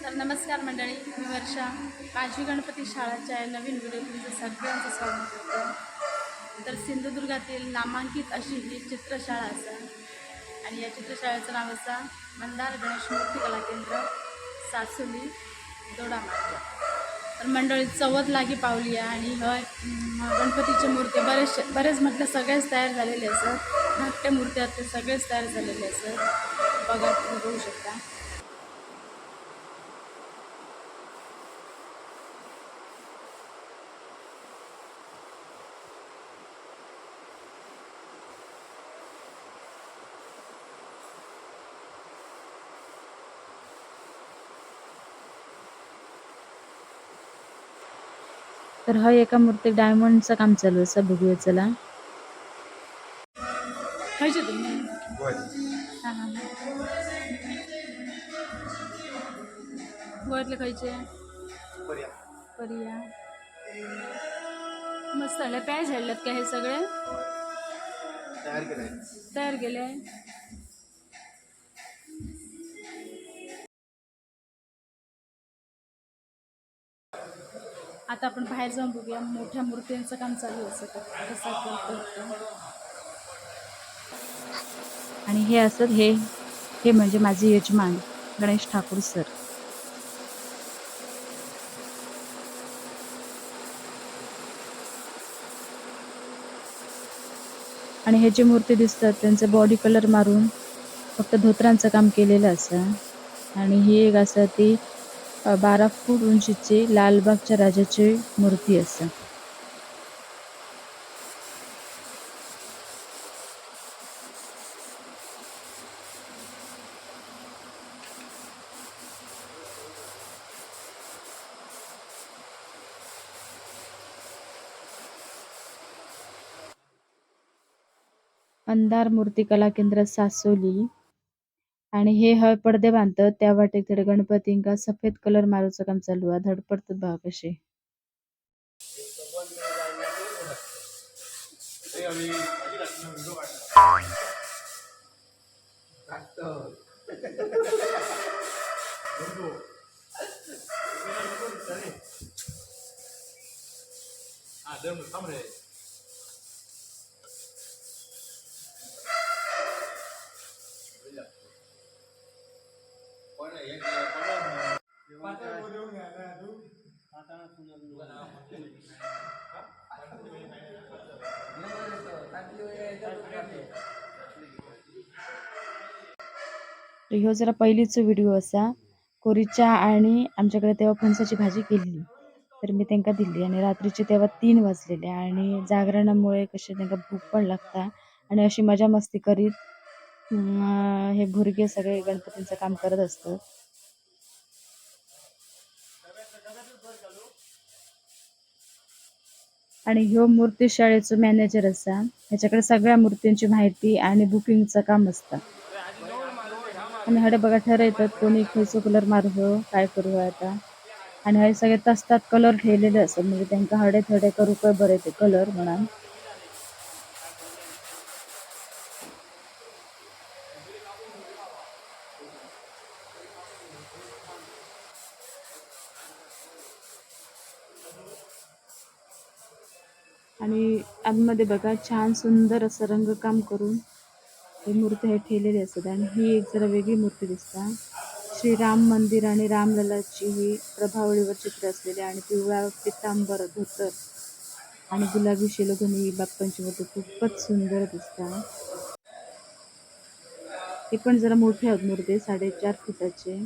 तर नमस्कार मंडळी, मी वर्षा. माझी गणपती शाळाच्या नवीन व्हिडिओ तुमचं सगळ्यांचं स्वागत करतो. तर सिंधुदुर्गातील नामांकित अशी ही चित्रशाळा असा आणि या चित्रशाळेचं नाव असा मंदार गणेश मूर्ती कला केंद्र, सासोली, दोडामार्ग. तर मंडळी चवथ लागी पावली आहे आणि गणपतीचे मूर्ती बरेच म्हटलं सगळेच तयार झालेले असत. धाकटे मूर्ती आहेत ते सगळेच तयार झालेले असत. बघा, तुम्ही बघू शकता. तर हा एका मूर्ती डायमंडचं काम चालू असं बघूया चला. खायचे तुम्ही हां हां गोव्यातले खायचे परिया मस्त आले. पॅच झाडल्यात का हे सगळे तयार केले. आता आपण बाहेर जाऊन बघूया मोठ्या मूर्तींचं काम चालू असं कसं करतं. आणि हे असत हे म्हणजे माझे यजमान गणेश ठाकूर सर. आणि हे जे मूर्ती दिसतात त्यांचं बॉडी कलर मारून फक्त धोत्रांचं काम केलेलं असं. आणि ही एक असं ती 12 फूट उंचीची लालबागच्या राजाची मूर्ती असं. मंदार मूर्ती कला केंद्र, सासोली. आणि हे पडदे बांधतात त्या वाटेक थोडे गणपतींका सफेद कलर मारूचं काम चालू आहे. धडपडतात बघा कसे. ह्यो जरा पहिलीच व्हिडिओ असा. कोरीच्या आणि आमच्याकडे तेव्हा फणसाची भाजी केली तर मी त्यांना दिली आणि रात्रीचे तेव्हा 3 वाजलेले आणि जागरणामुळे कसे त्यांना भूक पण लागता आणि अशी मजा मस्ती करीत हे भुरगे सगळे गणपतींचं काम करत असतात. आणि ह्यो मूर्ती शाळेचं मॅनेजर असा. ह्याच्याकडे सगळ्या मूर्तींची माहिती आणि बुकिंगचं काम असतं. आणि हडे बघा ठरवतात कोणी खयचो कलर मारू काय करू आता. आणि हे सगळे तसतात कलर ठेवलेले असतात म्हणजे त्यांना हडे थडे करू काय बरे ते कलर म्हणून. आणि आतमध्ये बघा छान सुंदर असं रंगकाम करून ही मूर्ती हे ठेवलेली असतात. आणि ही एक जरा वेगळी मूर्ती दिसता. श्रीराम मंदिर आणि रामललाची ही प्रभावळीवर चित्र असलेली आणि पिवळा पितांबर धोतर आणि गुलाबी शिलोगणी बाप्पांची मूर्ती खूपच सुंदर दिसता. हे पण जरा मोठे आहेत मूर्ती 4.5 फुटाचे.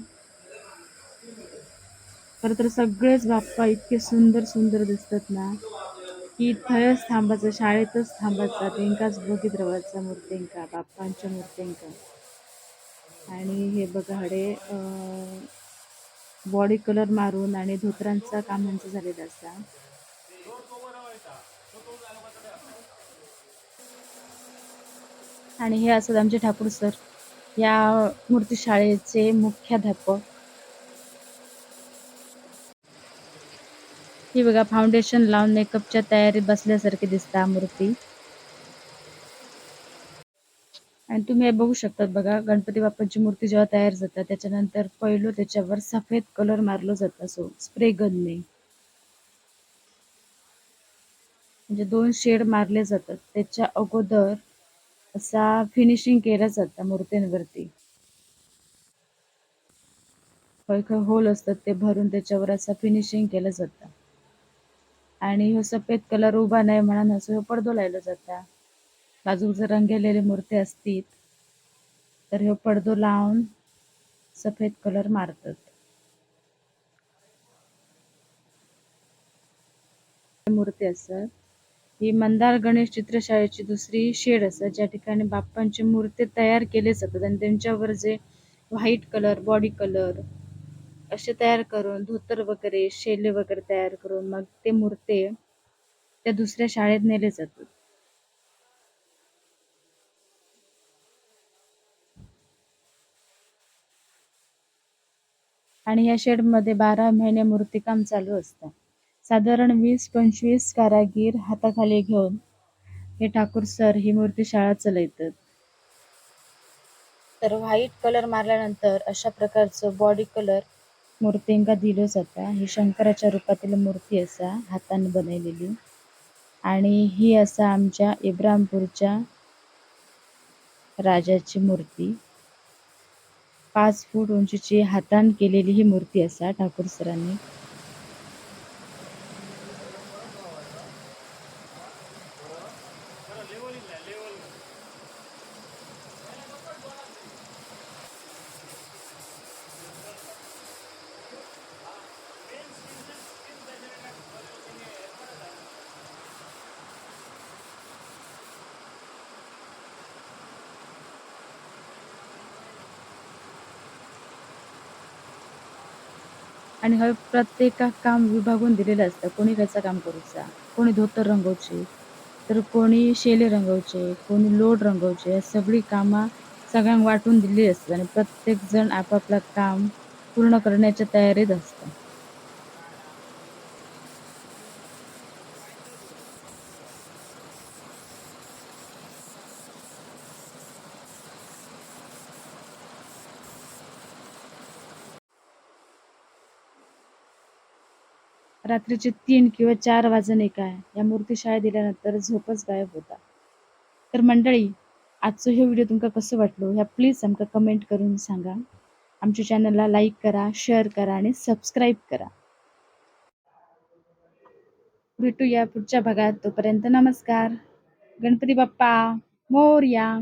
खरं तर सगळेच बाप्पा इतके सुंदर सुंदर दिसतात ना की थयच थांबायचं, शाळेतच थांबायचं, त्यांकाच बघित राहायचं मूर्तींका, बाप्पांच्या मूर्तींका. आणि हे बघा हडे बॉडी कलर मारून आणि धोत्रांचा काम यांचं झालेलं असता. आणि हे असतात आमचे ठाकूर सर, या मूर्ती शाळेचे मुख्याध्यापक. ही बघा फाउंडेशन लावून मेकअपच्या तयारीत बसल्यासारखी दिसता मूर्ती. आणि तुम्ही हे बघू शकतात बघा, गणपती बाप्पांची मूर्ती जेव्हा तयार जातात त्याच्यानंतर पहिलं त्याच्यावर सफेद कलर मारलं जातं असो स्प्रे गनने. म्हणजे 2 शेड मारले जातात. त्याच्या अगोदर असा फिनिशिंग केलं जातं मूर्तींवरती. खय होल असतात ते भरून त्याच्यावर असं फिनिशिंग केलं जातं. आणि ह्यो सफेद कलर उभा नाही म्हणून असं ह्यो पडदो लायलो जाता. बाजूक जर रंगलेली मूर्ती असतील तर ह्यो पडदो लावून सफेद कलर मारतात. मूर्ती असतात ही मंदार गणेश चित्रशाळेची दुसरी शेड असतात ज्या ठिकाणी बाप्पांची मूर्ती तयार केले जातात आणि त्यांच्यावर जे व्हाईट कलर बॉडी कलर असे तयार करून धोतर वगैरे शेले वगैरे तयार करून मग ते मूर्ती त्या दुसऱ्या शाळेत नेले जातात. आणि या शेडमध्ये 12 महिने मूर्तीकाम चालू असतं. साधारण 20-25 कारागीर हाताखाली घेऊन हे ठाकूर सर ही मूर्तीशाळा चालवतात. तर व्हाईट कलर मारल्यानंतर अशा प्रकारचं बॉडी कलर मूर्तींका दिलं जाता. ही शंकराच्या रूपातील मूर्ती असा हाताने बनवलेली आणि ही असा आमच्या इब्राहिमपूरच्या राजाची मूर्ती 5 फूट उंचीची हातान केलेली ही मूर्ती असा ठाकूर सरांनी. आणि हे प्रत्येकाक काम विभागून दिलेलं असतं. कोणी खयचं काम करूचा, कोणी धोतर रंगवचे, तर कोणी शेले रंगवचे, कोणी लोड रंगवचे. सगळी कामं सगळ्यांक वाटून दिलेली असतात आणि प्रत्येक जण आपापलं काम पूर्ण करण्याच्या तयारीत असतं. रात्रीचे 3 किंवा 4 वाजणे काय या मूर्ती शाळेत दिल्यानंतर झोपच गायब होता. तर मंडळी आजचो ह्यो व्हिडिओ तुमका कसं वाटलो ह्या प्लीज आमका कमेंट करून सांगा. आमच्या चॅनलला लाईक करा, शेअर करा आणि सबस्क्राईब करा. भेटूया पुढच्या भागात. तोपर्यंत नमस्कार. गणपती बाप्पा मोरया.